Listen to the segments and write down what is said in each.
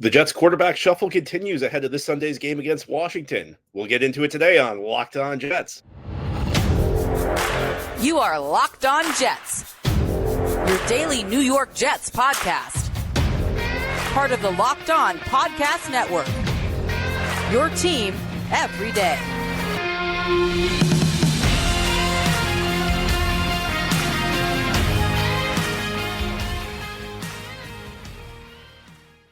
The Jets quarterback shuffle continues ahead of this Sunday's game against Washington. We'll get into it today on Locked On Jets. You are Locked On Jets, your daily New York Jets podcast. Part of the Locked On Podcast Network, your team every day.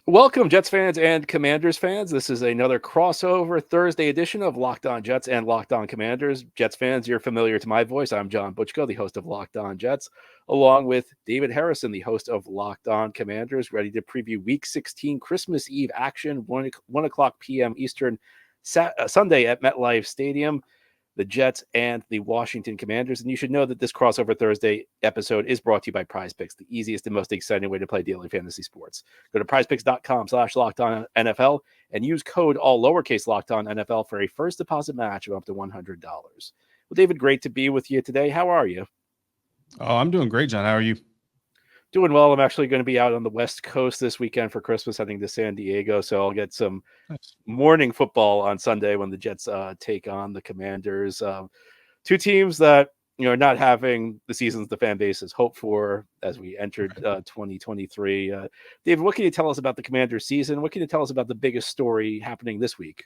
Welcome, Jets fans and Commanders fans. This is another crossover Thursday edition of Locked On Jets and Locked On Commanders. Jets fans, you're familiar to my voice. I'm John Butchko, the host of Locked On Jets, along with David Harrison, the host of Locked On Commanders, ready to preview Week 16 Christmas Eve action, 1 o'clock p.m. Eastern, Sunday at MetLife Stadium. The Jets and the Washington Commanders. And you should know that this crossover Thursday episode is brought to you by PrizePicks, the easiest and most exciting way to play daily fantasy sports. Go to prizepicks.com/LockedOnNFL and use code all lowercase LockedOnNFL for a first deposit match of up to $100. Well, David, great to be with you today. How are you? Oh, I'm doing great, John. How are you? Doing well. I'm actually going to be out on the West Coast this weekend for Christmas, heading to San Diego. So I'll get some morning football on Sunday when the Jets take on the Commanders. Two teams that are not having the seasons the fan base has hoped for as we entered 2023. David, what can you tell us about the Commanders season? What can you tell us about the biggest story happening this week?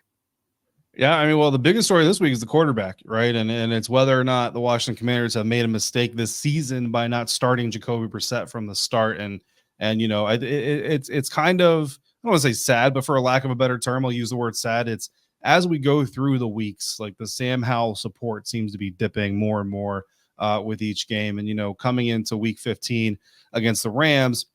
Yeah, I mean, well, the biggest story this week is the quarterback, right? And it's whether or not the Washington Commanders have made a mistake this season by not starting Jacoby Brissett from the start. And it's kind of, I don't want to say sad, but for a lack of a better term, I'll use the word sad. It's as we go through the weeks, like the Sam Howell support seems to be dipping more and more with each game. And, coming into Week 15 against the Rams,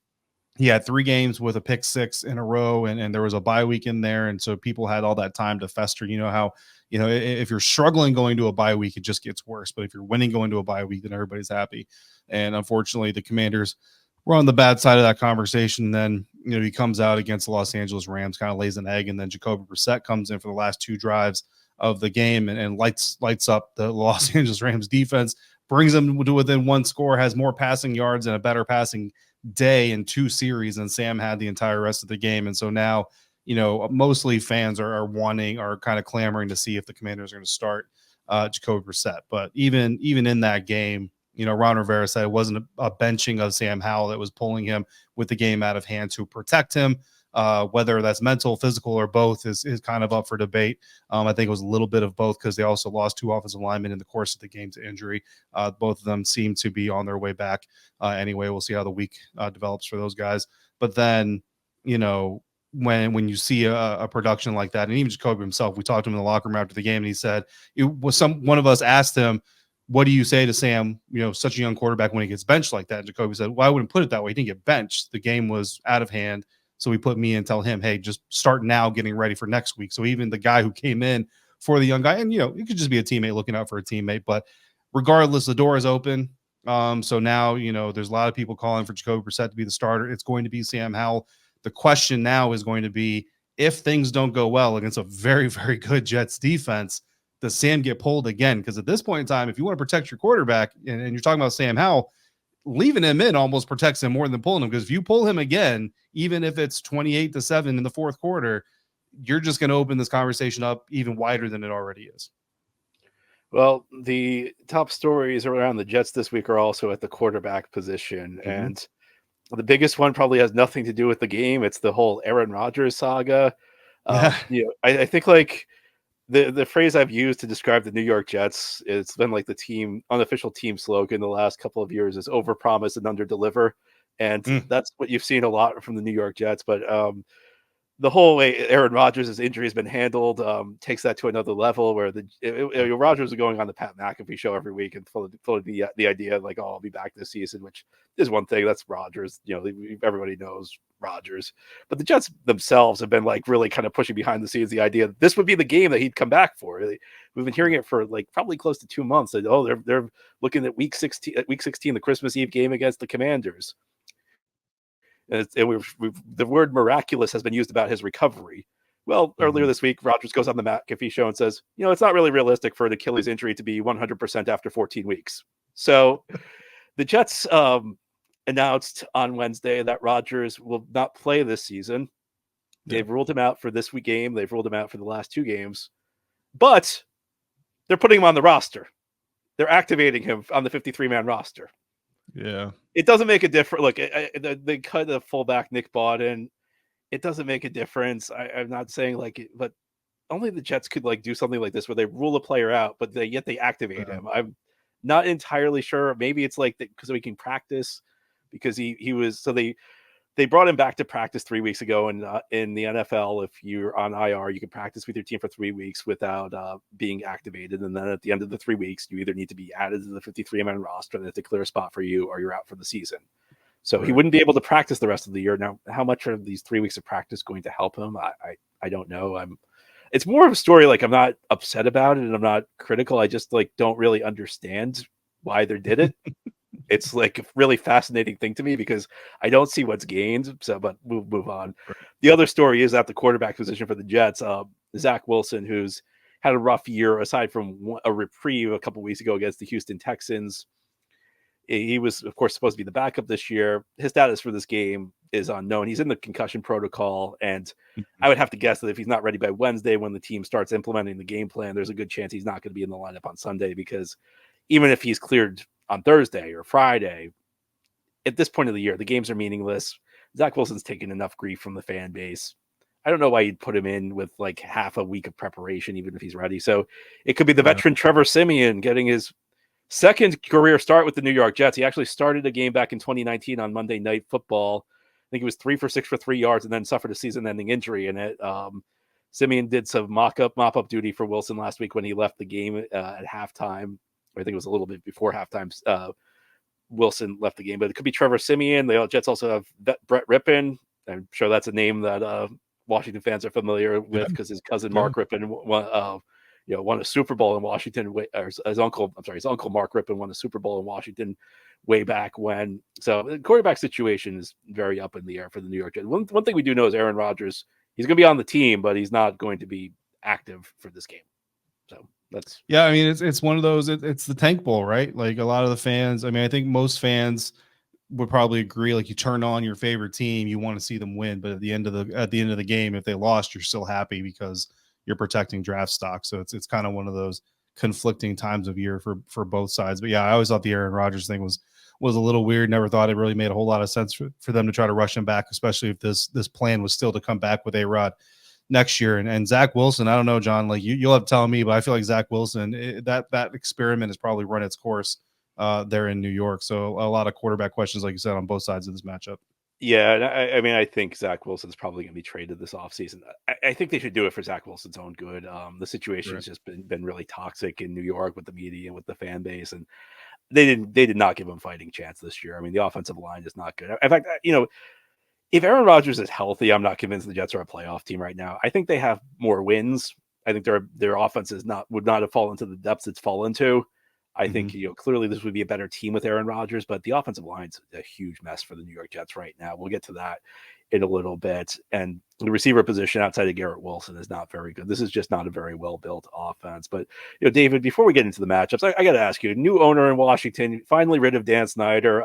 he had 3 games with a pick 6 in a row, and there was a bye week in there. And so people had all that time to fester. You know how, if you're struggling going to a bye week, it just gets worse. But if you're winning going to a bye week, then everybody's happy. And unfortunately, the Commanders were on the bad side of that conversation. Then, he comes out against the Los Angeles Rams, kind of lays an egg. And then Jacoby Brissett comes in for the last 2 drives of the game and lights up the Los Angeles Rams defense, brings them to within 1 score, has more passing yards and a better passing day in 2 series than Sam had the entire rest of the game. And so now, mostly fans are kind of clamoring to see if the Commanders are going to start Jacoby Brissett. But even in that game, Ron Rivera said it wasn't a benching of Sam Howell that was pulling him with the game out of hand to protect him. Whether that's mental, physical, or both is kind of up for debate. I think it was a little bit of both because they also lost 2 offensive linemen in the course of the game to injury. Both of them seem to be on their way back. Anyway, we'll see how the week develops for those guys. But then, when you see a production like that, and even Jacoby himself, we talked to him in the locker room after the game, and he said one of us asked him, "What do you say to Sam, such a young quarterback when he gets benched like that?" And Jacoby said, "Well, I wouldn't put it that way. He didn't get benched. The game was out of hand. So we put me in and tell him, hey, just start now getting ready for next week." So even the guy who came in for the young guy, and, it could just be a teammate looking out for a teammate. But regardless, the door is open. So now, there's a lot of people calling for Jacoby Brissett to be the starter. It's going to be Sam Howell. The question now is going to be, if things don't go well against a very, very good Jets defense, does Sam get pulled again? Because at this point in time, if you want to protect your quarterback, and you're talking about Sam Howell, leaving him in almost protects him more than pulling him, because if you pull him again, even if it's 28-7 in the 4th quarter, you're just going to open this conversation up even wider than it already is. Well, the top stories around the Jets this week are also at the quarterback position. Mm-hmm. And the biggest one probably has nothing to do with the game. It's the whole Aaron Rodgers saga. I think like the phrase I've used to describe the New York Jets, it's been like the unofficial team slogan the last couple of years is overpromise and underdeliver. And that's what you've seen a lot from the New York Jets. But the whole way Aaron Rodgers' injury has been handled takes that to another level, where Rodgers is going on the Pat McAfee show every week and full of the idea like, oh, I'll be back this season, which is one thing. That's Rodgers. Everybody knows Rodgers. But the Jets themselves have been like really kind of pushing behind the scenes the idea that this would be the game that he'd come back for. We've been hearing it for like probably close to 2 months. That, they're looking at week 16, the Christmas Eve game against the Commanders. And the word miraculous has been used about his recovery. Well, earlier this week, Rodgers goes on the McAfee show and says, it's not really realistic for an Achilles injury to be 100% after 14 weeks. So the Jets announced on Wednesday that Rodgers will not play this season. They've ruled him out for this week game. They've ruled him out for the last 2 games, but they're putting him on the roster. They're activating him on the 53-man roster. Yeah. It doesn't make a difference. Look, they cut the fullback Nick Bawden. It doesn't make a difference. I'm not saying like it, but only the Jets could like do something like this where they rule a player out, but yet they activate him. I'm not entirely sure. Maybe it's like because we can practice because he was so they brought him back to practice 3 weeks ago, and in the NFL, if you're on IR, you can practice with your team for 3 weeks without being activated. And then at the end of the 3 weeks, you either need to be added to the 53-man roster, and they have to clear a spot for you, or you're out for the season. So he wouldn't be able to practice the rest of the year. Now, how much are these 3 weeks of practice going to help him? I don't know. It's more of a story like I'm not upset about it, and I'm not critical. I just like don't really understand why they did it. It's like a really fascinating thing to me because I don't see what's gained. So, but we'll move on. Right. The other story is at the quarterback position for the Jets. Zach Wilson, who's had a rough year, aside from a reprieve a couple weeks ago against the Houston Texans. He was, of course, supposed to be the backup this year. His status for this game is unknown. He's in the concussion protocol, and I would have to guess that if he's not ready by Wednesday when the team starts implementing the game plan, there's a good chance he's not going to be in the lineup on Sunday because even if he's cleared on Thursday or Friday, at this point of the year, the games are meaningless. Zach Wilson's taken enough grief from the fan base. I don't know why you'd put him in with like half a week of preparation, even if he's ready. So it could be the veteran Trevor Siemian getting his second career start with the New York Jets. He actually started a game back in 2019 on Monday Night Football. I think he was 3 for 6 for 3 yards and then suffered a season-ending injury in it. Siemian did some mop-up duty for Wilson last week when he left the game at halftime. I think it was a little bit before halftime. Wilson left the game, but it could be Trevor Siemian. The Jets also have Brett Rippon. I'm sure that's a name that Washington fans are familiar with because his cousin Mark Rippon won a Super Bowl in Washington. Or his uncle Mark Rippon won a Super Bowl in Washington way back when. So the quarterback situation is very up in the air for the New York Jets. One thing we do know is Aaron Rodgers. He's going to be on the team, but he's not going to be active for this game. So. I mean, it's one of those. It's the Tank Bowl, right? Like a lot of the fans. I mean, I think most fans would probably agree. Like you turn on your favorite team, you want to see them win, but at the end of the game, if they lost, you're still happy because you're protecting draft stock. So it's kind of one of those conflicting times of year for both sides. But yeah, I always thought the Aaron Rodgers thing was a little weird. Never thought it really made a whole lot of sense for them to try to rush him back, especially if this plan was still to come back with A-Rod next year. And Zach Wilson, I don't know, John, like you'll have to tell me, but I feel like Zach Wilson, that experiment has probably run its course there in New York. So a lot of quarterback questions, like you said, on both sides of this matchup. Yeah, I mean, I think Zach Wilson's probably going to be traded this offseason. I think they should do it for Zach Wilson's own good. The situation has just been really toxic in New York with the media and with the fan base, and they did not give him fighting chance this year. I mean, the offensive line is not good. In fact, if Aaron Rodgers is healthy, I'm not convinced the Jets are a playoff team right now. I think they have more wins. I think their offense would not have fallen to the depths it's fallen to. I think clearly this would be a better team with Aaron Rodgers, but the offensive line's a huge mess for the New York Jets right now. We'll get to that in a little bit. And the receiver position outside of Garrett Wilson is not very good. This is just not a very well built offense. But David, before we get into the matchups, I got to ask you: new owner in Washington, finally rid of Dan Snyder.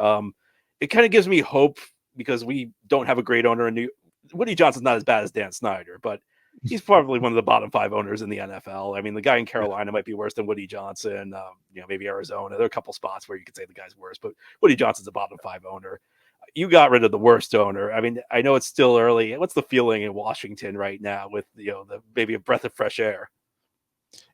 It kind of gives me hope because we don't have a great owner in Woody Johnson's not as bad as Dan Snyder, but he's probably one of the bottom 5 owners in the NFL. I mean, the guy in Carolina might be worse than Woody Johnson. Maybe Arizona. There are a couple spots where you could say the guy's worse, but Woody Johnson's a bottom 5 owner. You got rid of the worst owner. I mean, I know it's still early. What's the feeling in Washington right now with maybe a breath of fresh air?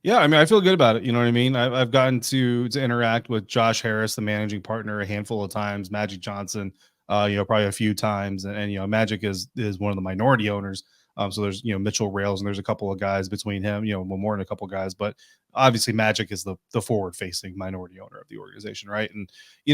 Yeah, I mean, I feel good about it. You know what I mean? I've gotten to interact with Josh Harris, the managing partner, a handful of times. Magic Johnson, probably a few times, and Magic is one of the minority owners. So there's Mitchell Rales, and there's a couple of guys between him, more than a couple of guys, but obviously Magic is the forward facing minority owner of the organization, right? And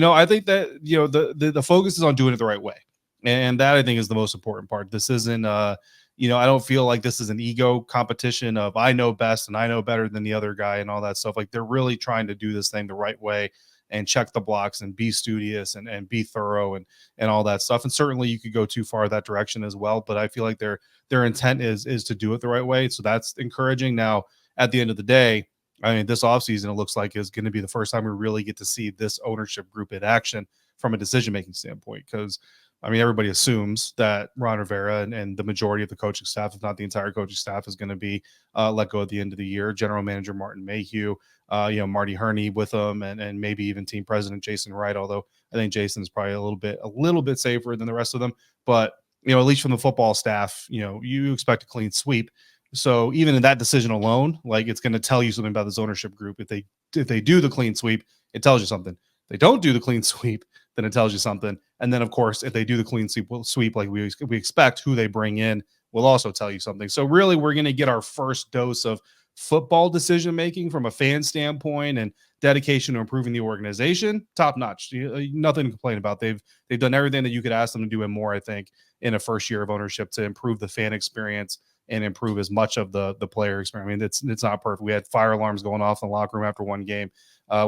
I think that the focus is on doing it the right way, and that I think is the most important part. This isn't I don't feel like this is an ego competition of I know best and I know better than the other guy and all that stuff. Like they're really trying to do this thing the right way and check the blocks and be studious and be thorough and all that stuff. And certainly you could go too far that direction as well. But I feel like their intent is to do it the right way. So that's encouraging. Now, at the end of the day, I mean, this offseason, it looks like is going to be the first time we really get to see this ownership group in action from a decision-making standpoint. Because I mean, everybody assumes that Ron Rivera and the majority of the coaching staff, if not the entire coaching staff, is going to be let go at the end of the year. General Manager Martin Mayhew, Marty Herney with them, and maybe even team president Jason Wright. Although I think Jason's probably a little bit safer than the rest of them. But at least from the football staff, you expect a clean sweep. So even in that decision alone, like, it's going to tell you something about this ownership group. If they do the clean sweep, it tells you something. If they don't do the clean sweep, then it tells you something. And then, of course, if they do the clean sweep like we expect, who they bring in will also tell you something. So really, we're going to get our first dose of football decision making from a fan standpoint, and dedication to improving the organization. Top notch. Nothing to complain about. They've done everything that you could ask them to do and more, I think, in a first year of ownership to improve the fan experience and improve as much of the player experience. I mean, it's not perfect. We had fire alarms going off in the locker room after one game.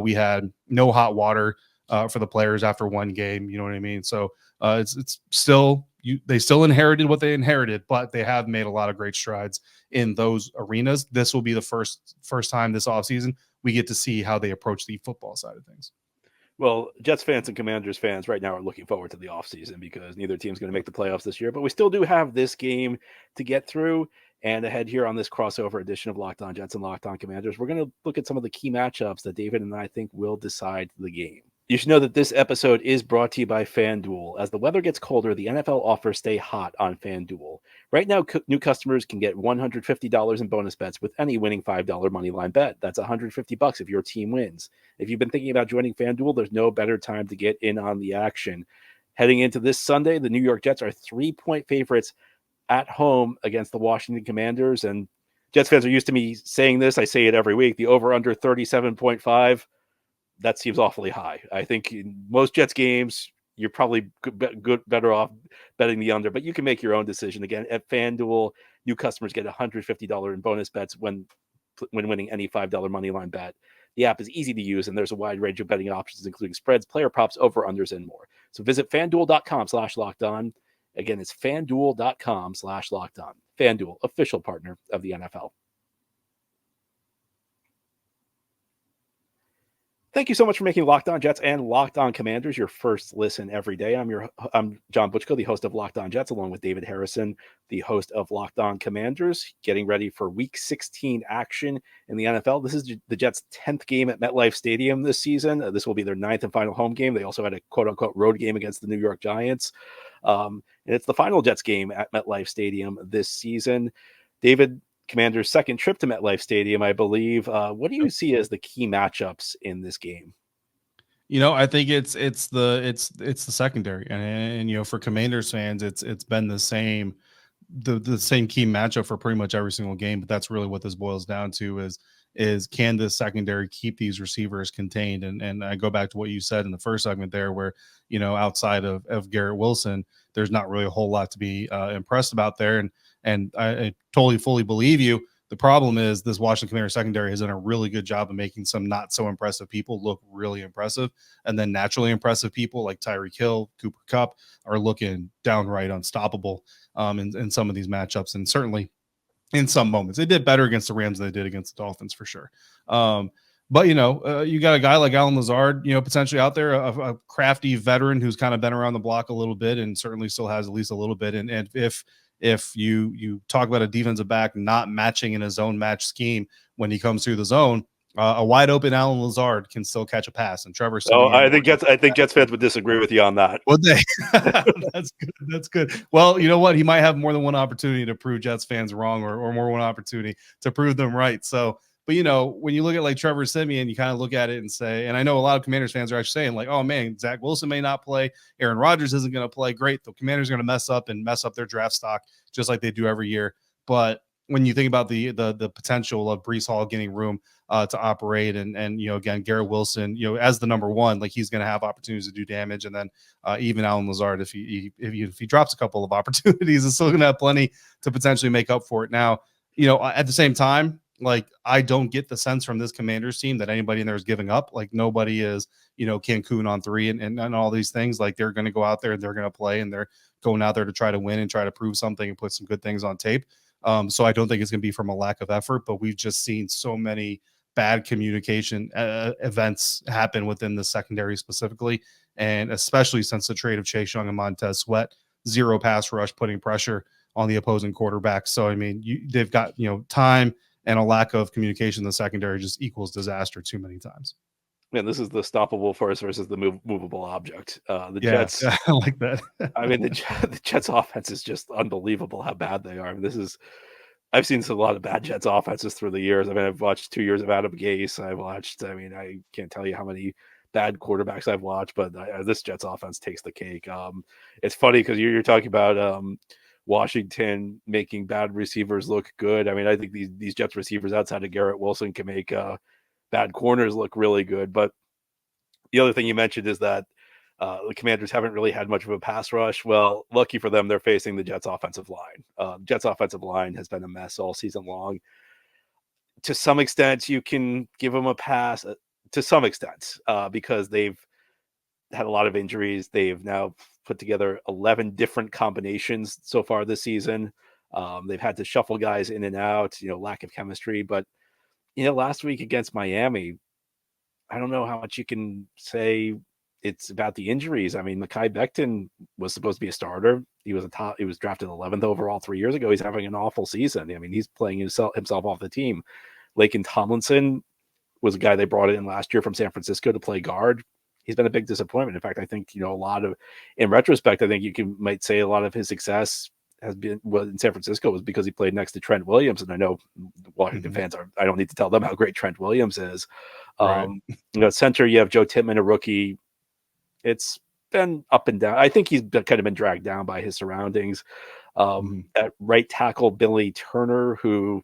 We had no hot water for the players after one game. You know what I mean? So it's still, they still inherited what they inherited, but they have made a lot of great strides in those arenas. This will be the first time this offseason we get to see how they approach the football side of things. Well, Jets fans and Commanders fans right now are looking forward to the offseason because neither team's going to make the playoffs this year, but we still do have this game to get through. And ahead here on this crossover edition of Locked On Jets and Locked On Commanders, we're going to look at some of the key matchups that David and I think will decide the game. You should know that this episode is brought to you by FanDuel. As the weather gets colder, the NFL offers stay hot on FanDuel. Right now, new customers can get $150 in bonus bets with any winning $5 moneyline bet. That's $150 if your team wins. If you've been thinking about joining FanDuel, there's no better time to get in on the action. Heading into this Sunday, the New York Jets are 3-point favorites at home against the Washington Commanders. And Jets fans are used to me saying this. I say it every week. The over-under 37.5. That seems awfully high. I think in most Jets games, you're probably better off betting the under, but you can make your own decision. Again, at FanDuel, new customers get $150 in bonus bets when winning any $5 money line bet. The app is easy to use, and there's a wide range of betting options, including spreads, player props, over-unders, and more. So visit FanDuel.com/lockedon. Again, it's FanDuel.com/lockedon. FanDuel, official partner of the NFL. Thank you so much for making Locked On Jets and Locked On Commanders your first listen every day. I'm John Butchko, the host of Locked On Jets, along with David Harrison, the host of Locked On Commanders, getting ready for Week 16 action in the NFL. This is the Jets' 10th game at MetLife Stadium this season. This will be their 9th and final home game. They also had a quote-unquote road game against the New York Giants. And it's the final Jets game at MetLife Stadium this season. David, Commander's second trip to MetLife Stadium, I believe. What do you see as the key matchups in this game? I think it's the secondary, and for Commanders fans, it's been the same key matchup for pretty much every single game. But that's really what this boils down to is can the secondary keep these receivers contained? And I go back to what you said in the first segment there, where outside of Garrett Wilson, there's not really a whole lot to be impressed about there. And I totally fully believe you. The problem is this Washington Commanders secondary has done a really good job of making some not so impressive people look really impressive. And then naturally impressive people like Tyreek Hill, Cooper Kupp are looking downright unstoppable in some of these matchups. And certainly in some moments, they did better against the Rams than they did against the Dolphins for sure. But you got a guy like Allen Lazard, potentially out there, a crafty veteran who's kind of been around the block a little bit and certainly still has at least a little bit. And if you talk about a defensive back not matching in a zone match scheme when he comes through the zone, a wide open Allen Lazard can still catch a pass. And Trevor Siemian, I think Jets fans would disagree with you on that. Would they? That's good. That's good. Well, you know what? He might have more than one opportunity to prove Jets fans wrong, or more one opportunity to prove them right. So, but when you look at like Trevor Siemian, you kind of look at it and say, and I know a lot of Commanders fans are actually saying like, oh man, Zach Wilson may not play. Aaron Rodgers isn't going to play. Great. The Commanders are going to mess up their draft stock just like they do every year. But when you think about the potential of Breece Hall getting room to operate and again, Garrett Wilson, as the number one, like he's going to have opportunities to do damage. And then even Allen Lazard, if he drops a couple of opportunities, is still going to have plenty to potentially make up for it. Now, at the same time, like I don't get the sense from this Commanders team that anybody in there is giving up. Like nobody is, Cancun on 3 and all these things. Like they're going to go out there and they're going to play and they're going out there to try to win and try to prove something and put some good things on tape. So I don't think it's going to be from a lack of effort, but we've just seen so many bad communication events happen within the secondary specifically. And especially since the trade of Chase Young and Montez Sweat, 0 pass rush, putting pressure on the opposing quarterback. So, I mean, they've got, time, and a lack of communication in the secondary just equals disaster too many times. Man, this is the stoppable force versus the movable object. The Jets, yeah, I like that. I mean, the Jets offense is just unbelievable how bad they are. I mean, I've seen a lot of bad Jets offenses through the years. I mean, I've watched 2 years of Adam Gase. I can't tell you how many bad quarterbacks I've watched, but this Jets offense takes the cake. It's funny because you're talking about Washington making bad receivers look good. I mean, I think these Jets receivers outside of Garrett Wilson can make bad corners look really good. But the other thing you mentioned is that the Commanders haven't really had much of a pass rush. Well, lucky for them, they're facing the Jets offensive line. Jets offensive line has been a mess all season long. To some extent, you can give them a pass to some extent because they've had a lot of injuries. They've now put together 11 different combinations so far this season. They've had to shuffle guys in and out, lack of chemistry. But, last week against Miami, I don't know how much you can say it's about the injuries. I mean, Mekhi Becton was supposed to be a starter. He was drafted 11th overall 3 years ago. He's having an awful season. I mean, he's playing himself off the team. Laken Tomlinson was a guy they brought in last year from San Francisco to play guard. He's been a big disappointment. In fact, I think, in retrospect, I think you might say a lot of his success has been in San Francisco was because he played next to Trent Williams. And I know Washington fans I don't need to tell them how great Trent Williams is. Right. Center, you have Joe Tippmann, a rookie. It's been up and down. I think he's kind of been dragged down by his surroundings. At right tackle, Billy Turner, who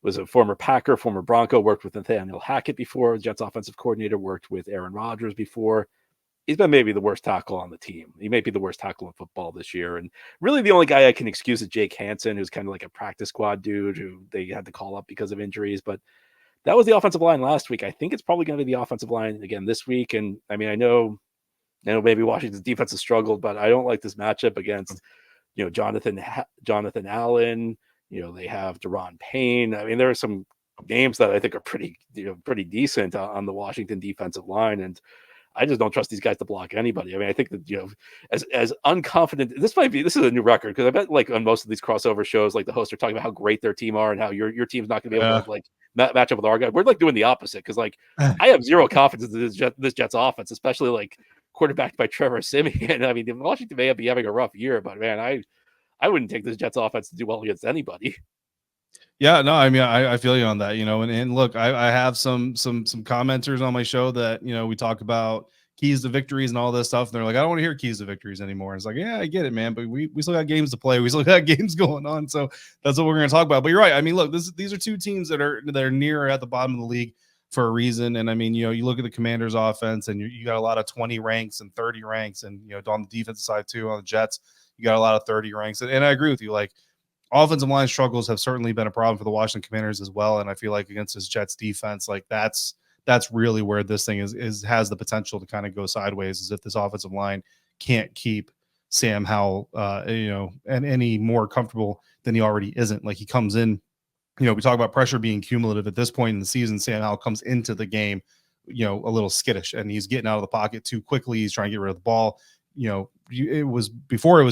was a former Packer, former Bronco, worked with Nathaniel Hackett before, Jets offensive coordinator, worked with Aaron Rodgers before. He's been maybe the worst tackle on the team. He may be the worst tackle in football this year. And really the only guy I can excuse is Jake Hansen, who's kind of like a practice squad dude who they had to call up because of injuries. But that was the offensive line last week. I think it's probably going to be the offensive line again this week. And I mean, I know maybe Washington's defense has struggled, but I don't like this matchup against, Jonathan Allen. They have Deron Payne. I mean, there are some names that I think are pretty decent on the Washington defensive line. And I just don't trust these guys to block anybody. I mean, I think that, as unconfident, this is a new record because I bet like on most of these crossover shows, like the hosts are talking about how great their team are and how your team's not going to be able to like match up with our guy. We're like doing the opposite because like I have zero confidence in this Jets offense, especially like quarterbacked by Trevor Siemian. I mean, Washington may be having a rough year, but man, I wouldn't take this Jets offense to do well against anybody. Yeah, no, I mean, I feel you on that, and look, I have some commenters on my show that, we talk about keys to victories and all this stuff. And they're like, I don't want to hear keys to victories anymore. And it's like, yeah, I get it, man, but we still got games to play. We still got games going on. So that's what we're going to talk about. But you're right. I mean, look, these are two teams that are near or at the bottom of the league for a reason. And I mean, you look at the Commanders offense and you got a lot of 20 ranks and 30 ranks. And, on the defensive side too, on the Jets, you got a lot of 30 ranks. And I agree with you. Like, offensive line struggles have certainly been a problem for the Washington Commanders as well. And I feel like against this Jets defense, like that's really where this thing has the potential to kind of go sideways, is if this offensive line can't keep Sam Howell, and any more comfortable than he already isn't. Like, he comes in, we talk about pressure being cumulative at this point in the season. Sam Howell comes into the game, a little skittish, and he's getting out of the pocket too quickly. He's trying to get rid of the ball. It was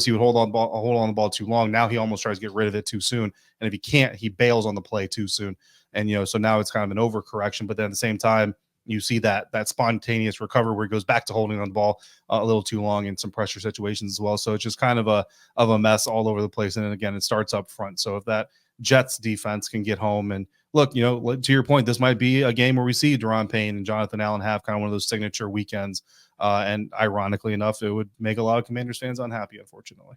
he would hold on the ball too long. Now he almost tries to get rid of it too soon. And if he can't, he bails on the play too soon. And, so now it's kind of an overcorrection, but then at the same time, you see that spontaneous recovery where he goes back to holding on the ball a little too long in some pressure situations as well. So it's just kind of a mess all over the place. And then again, it starts up front. So if that Jets defense can get home, and look, to your point, this might be a game where we see Deron Payne and Jonathan Allen have kind of one of those signature weekends. And ironically enough, it would make a lot of Commanders fans unhappy, unfortunately.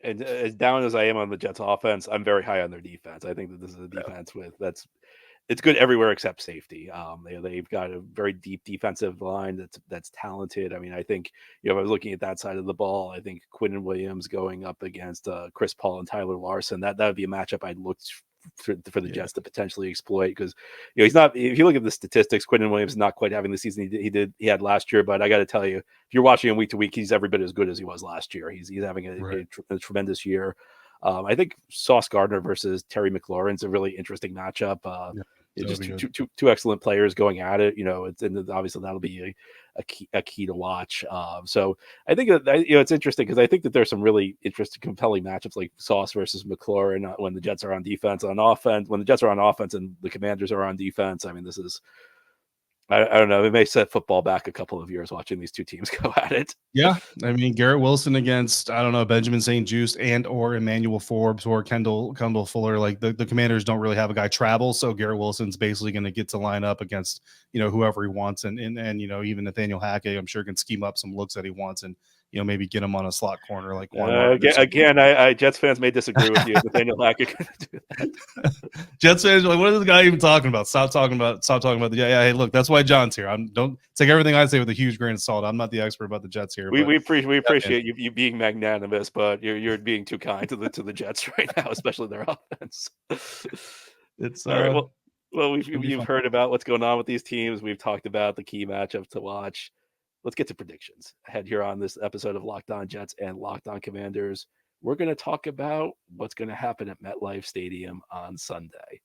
And as down as I am on the Jets offense, I'm very high on their defense. I think that this is a defense it's good everywhere except safety. They've got a very deep defensive line that's talented. I mean, I think, if I was looking at that side of the ball, I think Quinnen Williams going up against Chris Paul and Tyler Larson, that would be a matchup I'd look for the Jets to potentially exploit, because he's not. If you look at the statistics, Quinnen Williams is not quite having the season he had last year. But I got to tell you, if you're watching him week to week, he's every bit as good as he was last year. He's having a tremendous year. I think Sauce Gardner versus Terry McLaurin's a really interesting matchup. Just two excellent players going at it. And obviously that'll be a key to watch. So I think that it's interesting because I think that there's some really interesting, compelling matchups like Sauce versus McLaurin when the Jets are on defense. On offense, when the Jets are on offense and the Commanders are on defense, I mean, this is. I don't know. It may set football back a couple of years watching these two teams go at it. Yeah, I mean Garrett Wilson against Benjamin St-Juste and or Emmanuel Forbes or Kendall Fuller. Like the Commanders don't really have a guy travel, so Garrett Wilson's basically going to get to line up against whoever he wants, and even Nathaniel Hackett, I'm sure, can scheme up some looks that he wants and maybe get him on a slot corner like again. I Jets fans may disagree with you. Nathaniel Hackett can do that. Jets fans are like, what is the guy even talking about? Stop talking about the Hey, look, that's why John's here. Don't take everything I say with a huge grain of salt. I'm not the expert about the Jets here. We appreciate you being magnanimous, but you're being too kind to the Jets right now, especially their offense. It's all right. Well, you've heard about what's going on with these teams. We've talked about the key matchups to watch. Let's get to predictions ahead here on this episode of Locked On Jets and Locked On Commanders. We're going to talk about what's going to happen at MetLife Stadium on Sunday.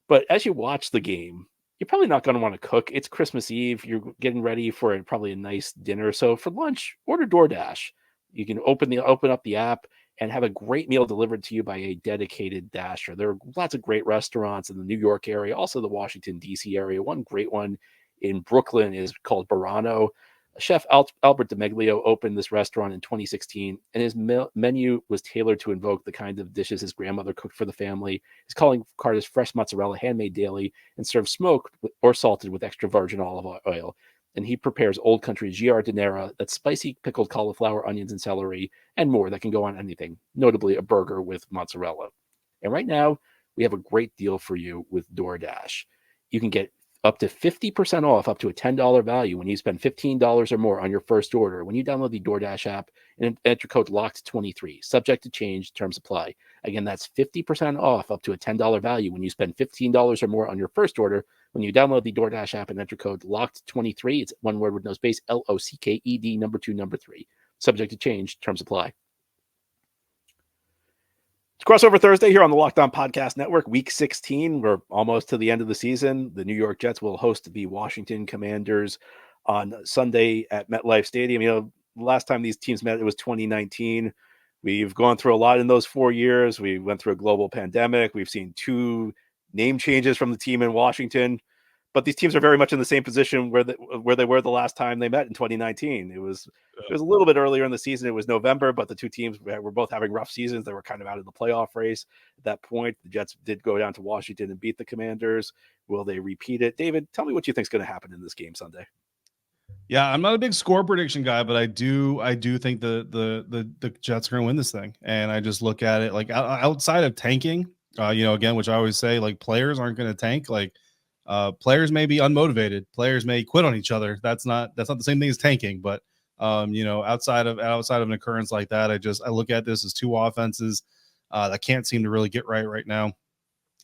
But as you watch the game, you're probably not going to want to cook. It's Christmas Eve. You're getting ready for probably a nice dinner. So for lunch, order DoorDash. You can open up the app and have a great meal delivered to you by a dedicated Dasher. There are lots of great restaurants in the New York area, also the Washington, D.C. area. One great one in Brooklyn is called Burano. Chef Albert DeMeglio opened this restaurant in 2016, and his menu was tailored to invoke the kind of dishes his grandmother cooked for the family. His calling card is fresh mozzarella, handmade daily, and served smoked or salted with extra virgin olive oil. And he prepares old country giardiniera, that's spicy pickled cauliflower, onions, and celery, and more that can go on anything, notably a burger with mozzarella. And right now, we have a great deal for you with DoorDash. You can get up to 50% off, up to a $10 value when you spend $15 or more on your first order when you download the DoorDash app and enter code LOCKED23. Subject to change, terms apply. Again, that's 50% off, up to a $10 value when you spend $15 or more on your first order when you download the DoorDash app and enter code LOCKED23. It's one word with no space, LOCKED, number 2, number 3. Subject to change, terms apply. It's Crossover Thursday here on the Locked On Podcast Network, Week 16. We're almost to the end of the season. The New York Jets will host the Washington Commanders on Sunday at MetLife Stadium. The last time these teams met, it was 2019. We've gone through a lot in those 4 years. We went through a global pandemic. We've seen 2 name changes from the team in Washington. But these teams are very much in the same position where they were the last time they met in 2019. It was a little bit earlier in the season. It was November, but the two teams were both having rough seasons. They were kind of out of the playoff race at that point. The Jets did go down to Washington and beat the Commanders. Will they repeat it? David, tell me what you think is going to happen in this game Sunday. Yeah, I'm not a big score prediction guy, but I do think the Jets are going to win this thing. And I just look at it like outside of tanking, again, which I always say, like players aren't going to tank. Like players may be unmotivated. Players may quit on each other. That's not the same thing as tanking. But outside of an occurrence like that, I look at this as 2 offenses that can't seem to really get right now.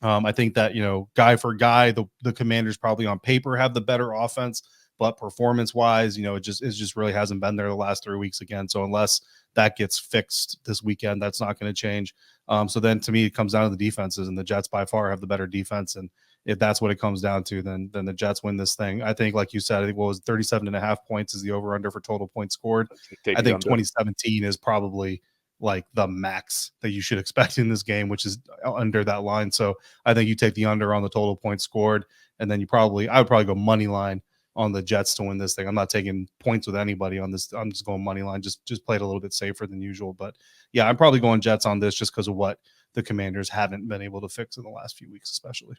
I think that guy for guy, the Commanders probably on paper have the better offense, but performance wise, it just really hasn't been there the last 3 weeks again. So unless that gets fixed this weekend, that's not going to change. So then to me, it comes down to the defenses, and the Jets by far have the better defense. And if that's what it comes down to, then the Jets win this thing. I think, like you said, I think what was 37.5 points is the over-under for total points scored. I think 2017 is probably like the max that you should expect in this game, which is under that line. So I think you take the under on the total points scored, and then I would probably go money line on the Jets to win this thing. I'm not taking points with anybody on this. I'm just going money line, just play it a little bit safer than usual. But yeah, I'm probably going Jets on this just because of what the Commanders haven't been able to fix in the last few weeks, especially.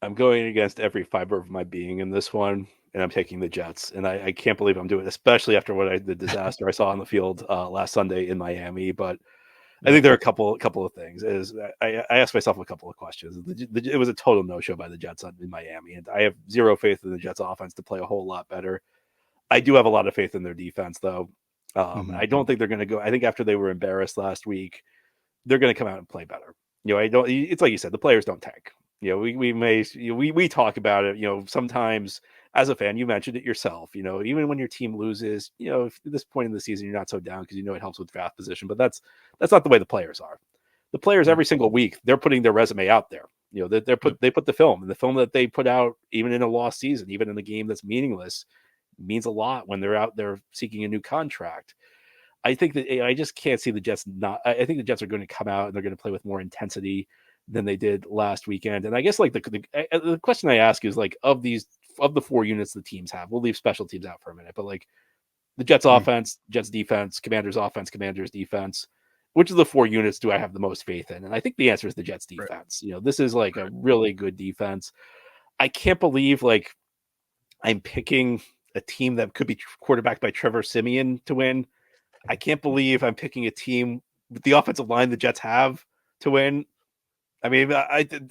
I'm going against every fiber of my being in this one, and I'm taking the Jets. And I can't believe I'm doing it, especially after the disaster I saw on the field last Sunday in Miami. But I think there are a couple of things. I asked myself a couple of questions. It was a total no-show by the Jets in Miami, and I have zero faith in the Jets offense to play a whole lot better. I do have a lot of faith in their defense, though. I don't think they're going to go. I think after they were embarrassed last week, they're going to come out and play better. It's like you said, the players don't tank. We talk about it. Sometimes as a fan, you mentioned it yourself. Even when your team loses, if at this point in the season you're not so down because it helps with draft position. But that's not the way the players are. The players every single week, they're putting their resume out there. You know, they put the film, and the film that they put out, even in a lost season, even in a game that's meaningless, means a lot when they're out there seeking a new contract. I think that I just can't see the Jets not. I think the Jets are going to come out and they're going to play with more intensity than they did last weekend. And I guess like the question I ask is like of the 4 units the teams have, we'll leave special teams out for a minute, but like the Jets offense, Jets defense, Commanders offense, Commanders defense, which of the 4 units do I have the most faith in? And I think the answer is the Jets defense. Right. You know, this is like a really good defense. I can't believe like I'm picking a team that could be quarterbacked by Trevor Siemian to win. I can't believe I'm picking a team with the offensive line the Jets have to win. I mean,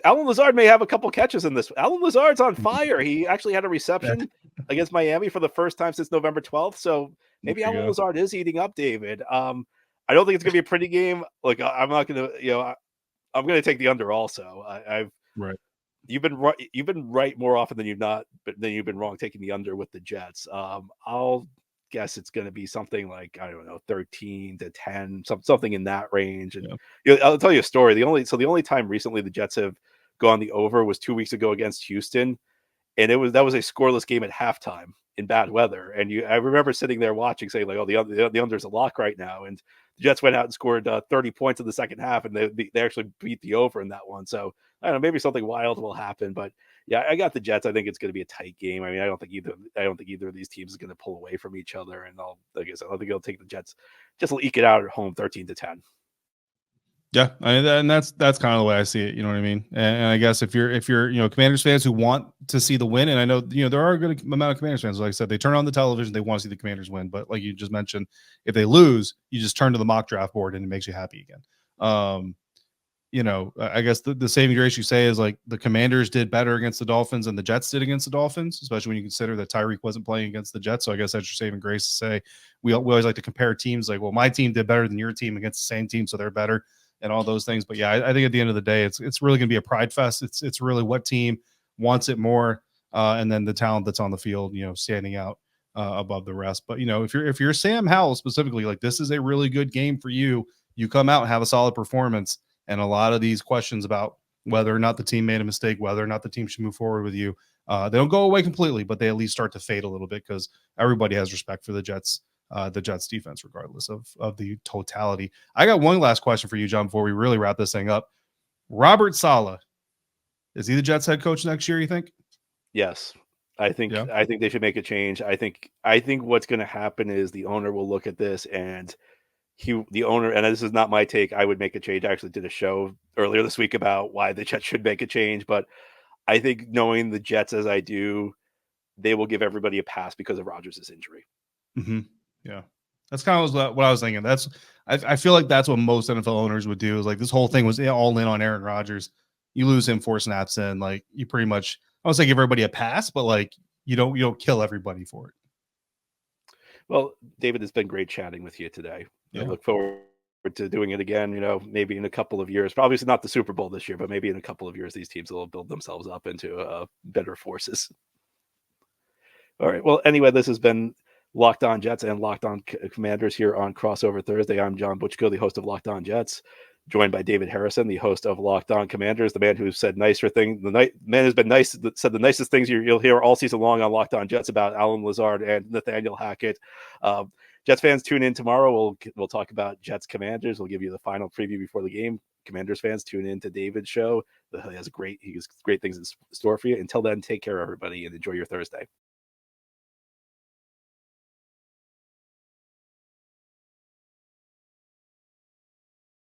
Alan Lazard may have a couple catches in this. Alan Lazard's on fire. He actually had a reception against Miami for the first time since November 12th. So maybe Alan Lazard is eating up David. I don't think it's going to be a pretty game. Like, I'm not going to, I'm going to take the under also. Right. You've been right more often than you've been wrong taking the under with the Jets. I'll guess it's going to be something like, I don't know, 13-10, something in that range. And I'll tell you a story. The only time recently the Jets have gone the over was 2 weeks ago against Houston, and that was a scoreless game at halftime in bad weather. And I remember sitting there watching, saying like, "Oh, the under's a lock right now." And the Jets went out and scored 30 points in the second half, and they actually beat the over in that one. So I don't know, maybe something wild will happen, but yeah, I got the Jets. I think it's going to be a tight game. I mean, I don't think either of these teams is going to pull away from each other. And I think they'll take the Jets, just eke it out at home, 13-10. Yeah, and that's kind of the way I see it. You know what I mean? And I guess if you're Commanders fans who want to see the win, and I know there are a good amount of Commanders fans. Like I said, they turn on the television, they want to see the Commanders win. But like you just mentioned, if they lose, you just turn to the mock draft board and it makes you happy again. I guess the saving grace you say is like the Commanders did better against the Dolphins than the Jets did against the Dolphins, especially when you consider that Tyreek wasn't playing against the Jets. So I guess that's your saving grace to say we always like to compare teams like, well, my team did better than your team against the same team, so they're better and all those things. But yeah, I think at the end of the day, it's really going to be a pride fest. It's really what team wants it more, and then the talent that's on the field, standing out above the rest. But if you're Sam Howell specifically, like this is a really good game for you. You come out and have a solid performance. And a lot of these questions about whether or not the team made a mistake, whether or not the team should move forward with you, they don't go away completely, but they at least start to fade a little bit because everybody has respect for the Jets defense, regardless of the totality. I got one last question for you, John, before we really wrap this thing up. Robert Saleh, is he the Jets head coach next year, you think? Yes. I think they should make a change. I think what's going to happen is the owner will look at this and the owner, and this is not my take, I would make a change. I actually did a show earlier this week about why the Jets should make a change, but I think knowing the Jets as I do, they will give everybody a pass because of Rodgers' injury. Mm-hmm. Yeah. That's kind of what I was thinking. I feel like that's what most NFL owners would do, is like this whole thing was all in on Aaron Rodgers. You lose him 4 snaps in, like you pretty much, I would say give everybody a pass, but like you don't kill everybody for it. Well, David, it's been great chatting with you today. Yeah. I look forward to doing it again, maybe in a couple of years. Probably not the Super Bowl this year, but maybe in a couple of years, these teams will build themselves up into better forces. All right. Well, anyway, this has been Locked On Jets and Locked On Commanders here on Crossover Thursday. I'm John Butchko, the host of Locked On Jets, joined by David Harrison, the host of Locked On Commanders, the man who said nicer things. The man has been nice, said the nicest things you'll hear all season long on Locked On Jets about Alan Lazard and Nathaniel Hackett. Jets fans, tune in tomorrow. We'll talk about Jets Commanders. We'll give you the final preview before the game. Commanders fans, tune in to David's show. He has great things in store for you. Until then, take care, everybody, and enjoy your Thursday.